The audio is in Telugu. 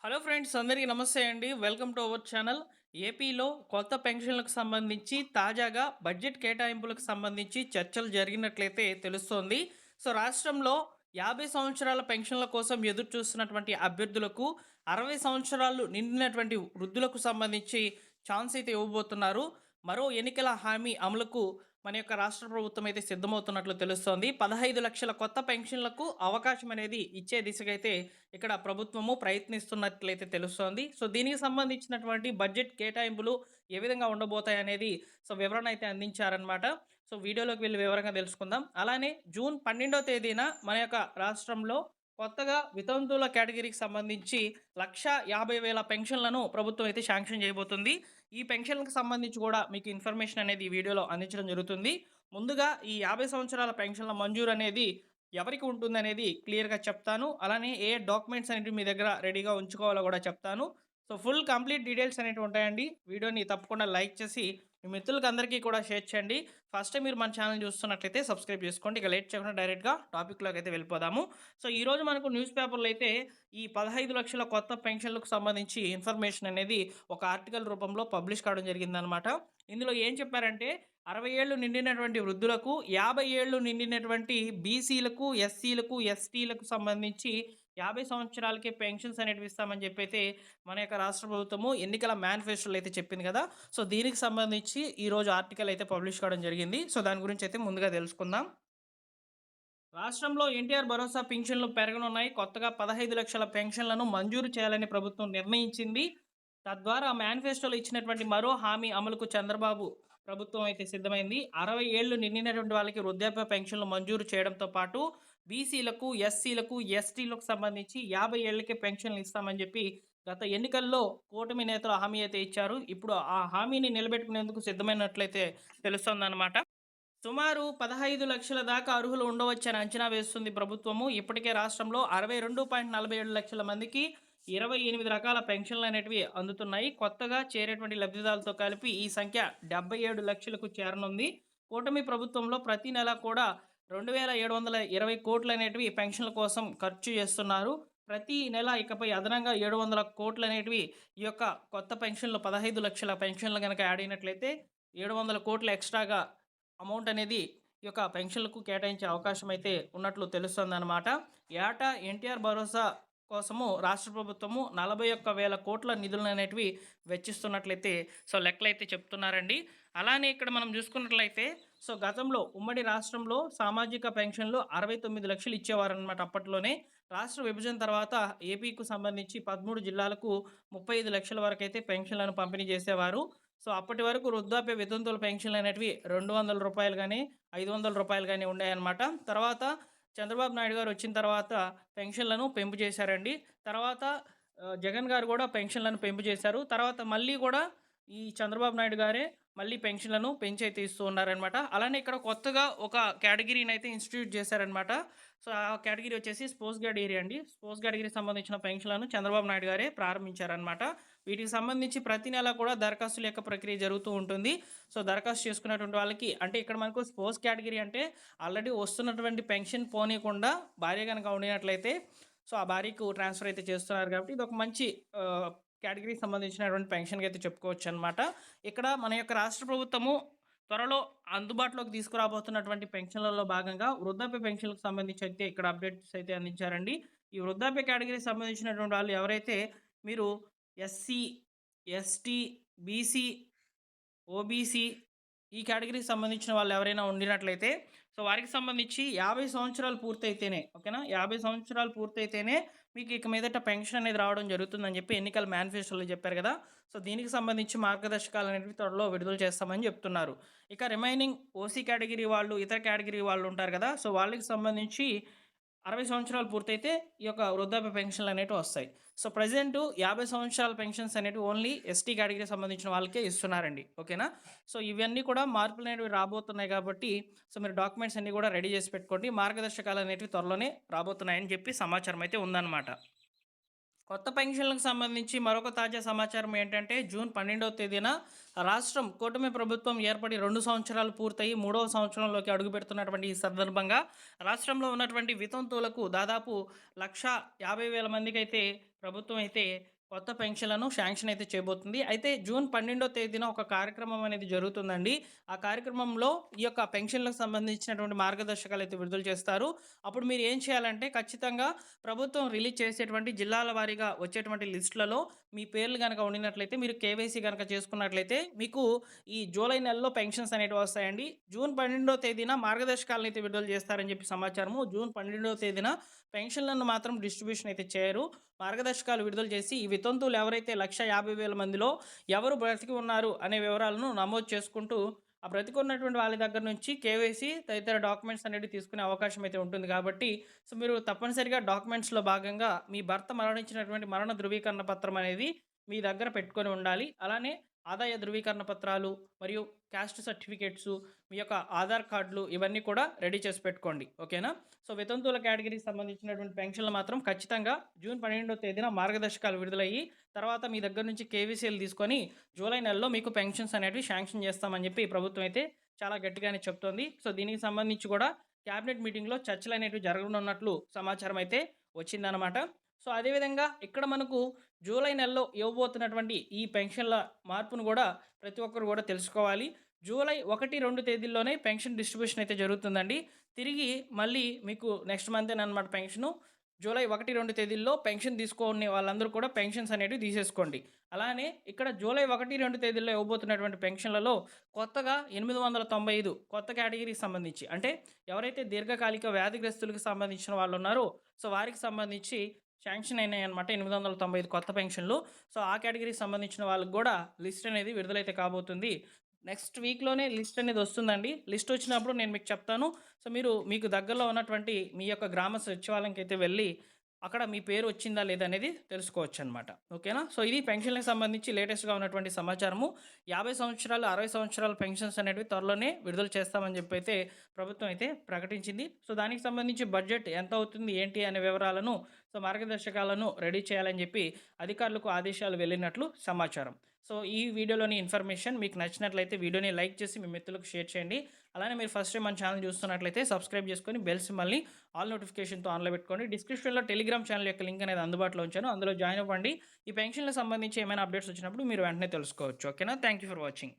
హలో ఫ్రెండ్స్, అందరికీ నమస్తే అండి. Welcome to our channel. ఏపీలో కొత్త పెన్షన్లకు సంబంధించి తాజాగా బడ్జెట్ కేటాయింపులకు సంబంధించి చర్చలు జరిగినట్లయితే తెలుస్తోంది. సో రాష్ట్రంలో 50 సంవత్సరాల పెన్షన్ల కోసం ఎదురు చూస్తున్నటువంటి అభ్యర్థులకు 60 సంవత్సరాలు నిండినటువంటి వృద్ధులకు సంబంధించి ఛాన్స్ అయితే ఇవ్వబోతున్నారు. మరో ఎన్నికల హామీ అమలుకు మన యొక్క రాష్ట్ర ప్రభుత్వం అయితే సిద్ధమవుతున్నట్లు తెలుస్తోంది. 15 లక్షల కొత్త పెన్షన్లకు అవకాశం అనేది ఇచ్చే దిశగా అయితే ఇక్కడ ప్రభుత్వము ప్రయత్నిస్తున్నట్లయితే తెలుస్తోంది. సో దీనికి సంబంధించినటువంటి బడ్జెట్ కేటాయింపులు ఏ విధంగా ఉండబోతాయనేది వివరణ అయితే అందించారనమాట. సో వీడియోలోకి వెళ్ళి వివరంగా తెలుసుకుందాం. అలానే జూన్ 12వ తేదీన మన యొక్క రాష్ట్రంలో కొత్తగా వితంతువుల కేటగిరీకి సంబంధించి 1,50,000 పెన్షన్లను ప్రభుత్వం అయితే శాంక్షన్ చేయబోతుంది. ఈ పెన్షన్‌లకు సంబంధించి కూడా మీకు ఇన్ఫర్మేషన్ అనేది ఈ వీడియోలో అందించడం జరుగుతుంది. ముందుగా ఈ 50 సంవత్సరాల పెన్షన్ల మంజూరు అనేది ఎవరికి ఉంటుందనేది క్లియర్‌గా చెప్తాను. అలానే ఏ డాక్యుమెంట్స్ అనేటివి మీ దగ్గర రెడీగా ఉంచుకోవాలో కూడా చెప్తాను. సో ఫుల్ కంప్లీట్ డీటెయిల్స్ అనేటివి ఉంటాయండి. వీడియోని తప్పకుండా లైక్ చేసి మీ మిత్రులకి అందరికీ కూడా షేర్ చేయండి. ఫస్ట్ టైం మీరు మన ఛానెల్ చూస్తున్నట్లయితే సబ్స్క్రైబ్ చేసుకోండి. ఇక లేట్ చేయకుండా డైరెక్ట్‌గా టాపిక్‌లోకి అయితే వెళ్ళిపోదాము. సో ఈరోజు మనకు న్యూస్ పేపర్‌లో అయితే ఈ 15 లక్షల కొత్త పెన్షన్‌లకు సంబంధించి ఇన్ఫర్మేషన్ అనేది ఒక ఆర్టికల్ రూపంలో పబ్లిష్ కావడం జరిగిందనమాట. ఇందులో ఏం చెప్పారంటే 60 ఏళ్ళు నిండినటువంటి వృద్ధులకు, 50 ఏళ్ళు నిండినటువంటి బీసీలకు, ఎస్సీలకు, ఎస్టీలకు సంబంధించి 50 సంవత్సరాలకే పెన్షన్స్ అనేటివి ఇస్తామని చెప్పైతే మన యొక్క రాష్ట్ర ప్రభుత్వము ఎన్నికల మేనిఫెస్టోలో అయితే చెప్పింది కదా! సో దీనికి సంబంధించి ఈరోజు ఆర్టికల్ అయితే పబ్లిష్ కావడం జరిగింది. సో దాని గురించి అయితే ముందుగా తెలుసుకుందాం. రాష్ట్రంలో ఎన్టీఆర్ భరోసా పింఛన్లు పెరగనున్నాయి. కొత్తగా 15 లక్షల పెన్షన్లను మంజూరు చేయాలని ప్రభుత్వం నిర్ణయించింది. తద్వారా మేనిఫెస్టోలో ఇచ్చినటువంటి మరో హామీ అమలుకు చంద్రబాబు ప్రభుత్వం అయితే సిద్ధమైంది. 60 ఏళ్లు నిండినటువంటి వాళ్ళకి వృద్ధాప్య పెన్షన్లు మంజూరు చేయడంతో పాటు బీసీలకు, ఎస్సీలకు, ఎస్టీలకు సంబంధించి 50 ఏళ్లకే పెన్షన్లు ఇస్తామని చెప్పి గత ఎన్నికల్లో కూటమి నేతలు హామీ అయితే ఇచ్చారు. ఇప్పుడు ఆ హామీని నిలబెట్టుకునేందుకు సిద్ధమైనట్లయితే తెలుస్తోందన్నమాట. సుమారు 15 లక్షల దాకా అర్హులు ఉండవచ్చని అంచనా వేస్తుంది ప్రభుత్వము. ఇప్పటికే రాష్ట్రంలో 62.47 లక్షల మందికి 28 రకాల పెన్షన్లు అనేటివి అందుతున్నాయి. కొత్తగా చేరేటువంటి లబ్ధిదారులతో కలిపి ఈ సంఖ్య 77 లక్షలకు చేరనుంది. కూటమి ప్రభుత్వంలో ప్రతి నెల కూడా 2,720 కోట్లు అనేటివి పెన్షన్ల కోసం ఖర్చు చేస్తున్నారు. ప్రతి నెల ఇకపై అదనంగా 700 కోట్లు అనేటివి ఈ యొక్క కొత్త పెన్షన్లు 15 లక్షల పెన్షన్లు గనక యాడ్ అయినట్లయితే 700 కోట్లు ఎక్స్ట్రాగా అమౌంట్ అనేది ఈ యొక్క పెన్షన్లకు కేటాయించే అవకాశం అయితే ఉన్నట్లు తెలుస్తుందన్నమాట. ఏటా ఎన్టీఆర్ భరోసా కోసము రాష్ట్ర ప్రభుత్వము 41,000 కోట్ల నిధులను అనేటివి వెచ్చిస్తున్నట్లయితే లెక్కలైతే చెప్తున్నారండి. అలానే ఇక్కడ మనం చూసుకున్నట్లయితే గతంలో ఉమ్మడి రాష్ట్రంలో సామాజిక పెన్షన్లు 69 లక్షలు ఇచ్చేవారనమాట అప్పట్లోనే. రాష్ట్ర విభజన తర్వాత ఏపీకు సంబంధించి 13 జిల్లాలకు 35 లక్షల వరకైతే పెన్షన్లను పంపిణీ చేసేవారు. అప్పటి వరకు వృద్ధాప్య వితంతువుల పెన్షన్లు అనేటివి రూ. 200 గాని, రూ. 500 గాని ఉండేయన్నమాట. తర్వాత చంద్రబాబు నాయుడు గారు వచ్చిన తర్వాత పెన్షన్లను పెంపు చేశారండి. తర్వాత జగన్ గారు కూడా పెన్షన్లను పెంపు చేశారు. తర్వాత మళ్ళీ కూడా ఈ చంద్రబాబు నాయుడు గారే మళ్ళీ పెన్షన్లను పెంచి అయితే ఇస్తూ ఉన్నారనమాట. అలానే ఇక్కడ కొత్తగా ఒక కేటగిరీని అయితే ఇన్‌స్టిట్యూట్ చేశారనమాట. ఆ కేటగిరీ వచ్చేసి స్పోర్ట్స్ కేటగిరీ అండి. స్పోర్ట్స్ కేటగిరీకి సంబంధించిన పెన్షన్లను చంద్రబాబు నాయుడు గారే ప్రారంభించారనమాట. వీటికి సంబంధించి ప్రతి నెల కూడా దరఖాస్తుల యొక్క ప్రక్రియ జరుగుతూ ఉంటుంది. దరఖాస్తు చేసుకున్నటువంటి వాళ్ళకి అంటే ఇక్కడ మనకు స్పోర్ట్స్ కేటగిరీ అంటే ఆల్రెడీ వస్తున్నటువంటి పెన్షన్ పోనీయకుండా భార్య గనక ఉండినట్లయితే ఆ భార్యకు ట్రాన్స్‌ఫర్ అయితే చేస్తున్నారు కాబట్టి ఇదొక మంచి కేటగిరీకి సంబంధించినటువంటి పెన్షన్‌గా అయితే చెప్పుకోవచ్చనమాట. ఇక్కడ మన యొక్క రాష్ట్ర ప్రభుత్వము త్వరలో అందుబాటులోకి తీసుకురాబోతున్నటువంటి పెన్షన్‌లలో భాగంగా వృద్ధాప్య పెన్షన్‌లకు సంబంధించి అయితే ఇక్కడ అప్డేట్స్ అయితే అందించారండి. ఈ వృద్ధాప్య కేటగిరీకి సంబంధించినటువంటి వాళ్ళు ఎవరైతే మీరు ఎస్సీ, ఎస్టీ, బీసీ, ఓబీసీ ఈ కేటగిరీకి సంబంధించిన వాళ్ళు ఎవరైనా ఉండినట్లయితే వారికి సంబంధించి 50 సంవత్సరాలు పూర్తయితేనే ఓకేనా? 50 సంవత్సరాలు పూర్తయితేనే మీకు ఇక మీదట పెన్షన్ అనేది రావడం జరుగుతుందని చెప్పి ఎన్నికల మేనిఫెస్టోలో చెప్పారు కదా! దీనికి సంబంధించి మార్గదర్శకాలు అనేవి త్వరలో విడుదల చేస్తామని చెప్తున్నారు. ఇక రిమైనింగ్ ఓసీ కేటగిరీ వాళ్ళు, ఇతర కేటగిరీ వాళ్ళు ఉంటారు కదా! వాళ్ళకి సంబంధించి 60 సంవత్సరాలు పూర్తయితే ఈ యొక్క వృద్ధాప్య పెన్షన్లు అనేటివి వస్తాయి. ప్రెజెంటు 50 సంవత్సరాల పెన్షన్స్ అనేటివి ఓన్లీ ఎస్టీ కేటగిరీకి సంబంధించిన వాళ్ళకే ఇస్తున్నారండి. ఓకేనా? ఇవన్నీ కూడా మార్పులనేటివి రాబోతున్నాయి కాబట్టి మీరు డాక్యుమెంట్స్ అన్నీ కూడా రెడీ చేసి పెట్టుకోండి. మార్గదర్శకాలు అనేటివి త్వరలోనే రాబోతున్నాయని చెప్పి సమాచారం అయితే ఉందన్నమాట. కొత్త పెన్షన్లకు సంబంధించి మరొక తాజా సమాచారం ఏంటంటే జూన్ 12వ తేదీన రాష్ట్రం కూటమి ప్రభుత్వం ఏర్పడి 2 సంవత్సరాలు పూర్తయి 3వ సంవత్సరంలోకి అడుగుపెడుతున్నటువంటి ఈ సందర్భంగా రాష్ట్రంలో ఉన్నటువంటి వితంతువులకు దాదాపు 1,50,000 మందికి అయితే ప్రభుత్వం అయితే కొత్త పెన్షన్‌లను శాంక్షన్ అయితే చేయబోతుంది. అయితే జూన్ 12వ తేదీన ఒక కార్యక్రమం అనేది జరుగుతుందండి. ఆ కార్యక్రమంలో ఈ యొక్క పెన్షన్‌లకు సంబంధించినటువంటి మార్గదర్శకాలైతే విడుదల చేస్తారు. అప్పుడు మీరు ఏం చేయాలంటే ఖచ్చితంగా ప్రభుత్వం రిలీజ్ చేసేటువంటి జిల్లాల వారీగా వచ్చేటువంటి లిస్ట్‌లలో మీ పేర్లు గనక ఉండినట్లయితే మీరు కేవైసీ గనక చేసుకున్నట్లయితే మీకు ఈ జూలై నెలలో పెన్షన్స్ అనేటివి వస్తాయండి. జూన్ 12వ తేదీన మార్గదర్శకాలనైతే విడుదల చేస్తారని చెప్పి సమాచారము. జూన్ 12వ తేదీన పెన్షన్‌లను మాత్రం డిస్ట్రిబ్యూషన్ అయితే చేయరు. మార్గదర్శకాలు విడుదల చేసి ఈ వితంతువులు ఎవరైతే 1,50,000 మందిలో ఎవరు బ్రతికి ఉన్నారు అనే వివరాలను నమోదు చేసుకుంటూ ఆ బ్రతికున్నటువంటి వాళ్ళ దగ్గర నుంచి కేవైసీ తదితర డాక్యుమెంట్స్ అనేవి తీసుకునే అవకాశం అయితే ఉంటుంది కాబట్టి సో మీరు తప్పనిసరిగా డాక్యుమెంట్స్‌లో భాగంగా మీ భర్త మరణించినటువంటి మరణ ధృవీకరణ పత్రం అనేది మీ దగ్గర పెట్టుకొని ఉండాలి. అలానే ఆదాయ ధృవీకరణ పత్రాలు మరియు క్యాస్ట్ సర్టిఫికేట్సు, మీ యొక్క ఆధార్ కార్డులు ఇవన్నీ కూడా రెడీ చేసి పెట్టుకోండి. ఓకేనా? సో వితంతువుల కేటగిరీకి సంబంధించినటువంటి పెన్షన్‌లు మాత్రం ఖచ్చితంగా జూన్ 12వ తేదీన మార్గదర్శకాలు విడుదలయ్యి, తర్వాత మీ దగ్గర నుంచి కేవీసీలు తీసుకొని జూలై నెలలో మీకు పెన్షన్స్ అనేటివి శాంక్షన్ చేస్తామని చెప్పి ప్రభుత్వం అయితే చాలా గట్టిగానే చెప్తోంది. సో దీనికి సంబంధించి కూడా క్యాబినెట్ మీటింగ్‌లో చర్చలనేటివి జరగనున్నట్లు సమాచారం అయితే వచ్చిందనమాట. సో అదేవిధంగా ఇక్కడ మనకు జూలై నెలలో ఇవ్వబోతున్నటువంటి ఈ పెన్షన్‌ల మార్పును గూడా ప్రతి ఒక్కరు గూడా తెలుసుకోవాలి. జూలై 1, 2 తేదీల్లోనే పెన్షన్ డిస్ట్రిబ్యూషన్ అయితే జరుగుతుందండి. తిరిగి మళ్ళీ మీకు నెక్స్ట్ మంతేననమాట పెన్షను. జూలై 1, 2 తేదీల్లో పెన్షన్ తీసుకోని వాళ్ళందరూ కూడా పెన్షన్స్ అనేటివి తీసేసుకోండి. అలానే ఇక్కడ జూలై 1, 2 తేదీల్లో ఇవ్వబోతున్నటువంటి పెన్షన్‌లలో కొత్తగా 895 కొత్త కేటగిరీకి సంబంధించి అంటే ఎవరైతే దీర్ఘకాలిక వ్యాధిగ్రస్తులకు సంబంధించిన వాళ్ళున్నారో సో వారికి సంబంధించి శాంక్షన్ అయినాయన్నమాట 895 కొత్త పెన్షన్‌లు. సో ఆ కేటగిరీకి సంబంధించిన వాళ్ళకి గూడా లిస్ట్ అనేది విడుదలైతే కాబోతుంది. నెక్స్ట్ వీక్‌లోనే లిస్ట్ అనేది వస్తుందండి. లిస్ట్ వచ్చినప్పుడు నేను మీకు చెప్తాను. సో మీరు మీకు దగ్గరలో ఉన్నటువంటి మీ యొక్క గ్రామ సచివాలయంకైతే వెళ్ళి అక్కడ మీ పేరు వచ్చిందా లేదా అనేది తెలుసుకోవచ్చనమాట. ఓకేనా? సో ఇది పెన్షన్‌లకి సంబంధించి లేటెస్ట్‌గా ఉన్నటువంటి సమాచారము. 50 సంవత్సరాలు, 60 సంవత్సరాల పెన్షన్స్ అనేటివి త్వరలోనే విడుదల చేస్తామని చెప్పైతే ప్రభుత్వం అయితే ప్రకటించింది. సో దానికి సంబంధించి బడ్జెట్ ఎంత అవుతుంది, ఏంటి అనే వివరాలను సో మార్గదర్శకాలను రెడీ చేయాలని చెప్పి అధికారులకు ఆదేశాలు వెళ్ళినట్లు సమాచారం. సో ఈ వీడియోలోని ఇన్ఫర్మేషన్ మీకు నచ్చినట్లయితే వీడియోని లైక్ చేసి మీ మిత్రులకు షేర్ చేయండి. అలానే మీరు ఫస్ట్ టైం మన ఛానల్ చూస్తున్నట్లయితే సబ్స్క్రైబ్ చేసుకొని బెల్ సింబల్‌ని ఆల్ నోటిఫికేషన్‌తో ఆన్‌లో పెట్టుకోండి. డిస్క్రిప్షన్‌లో టెలిగ్రామ్ ఛానల్ యొక్క లింక్ అనేది అందుబాటులో ఉంచాను. అందులో జాయిన్ అవ్వండి. ఈ పెన్షన్‌లకు సంబంధించి ఏమైనా అప్డేట్స్ వచ్చినప్పుడు మీరు వెంటనే తెలుసుకోవచ్చు. ఓకేనా? Thank you for watching.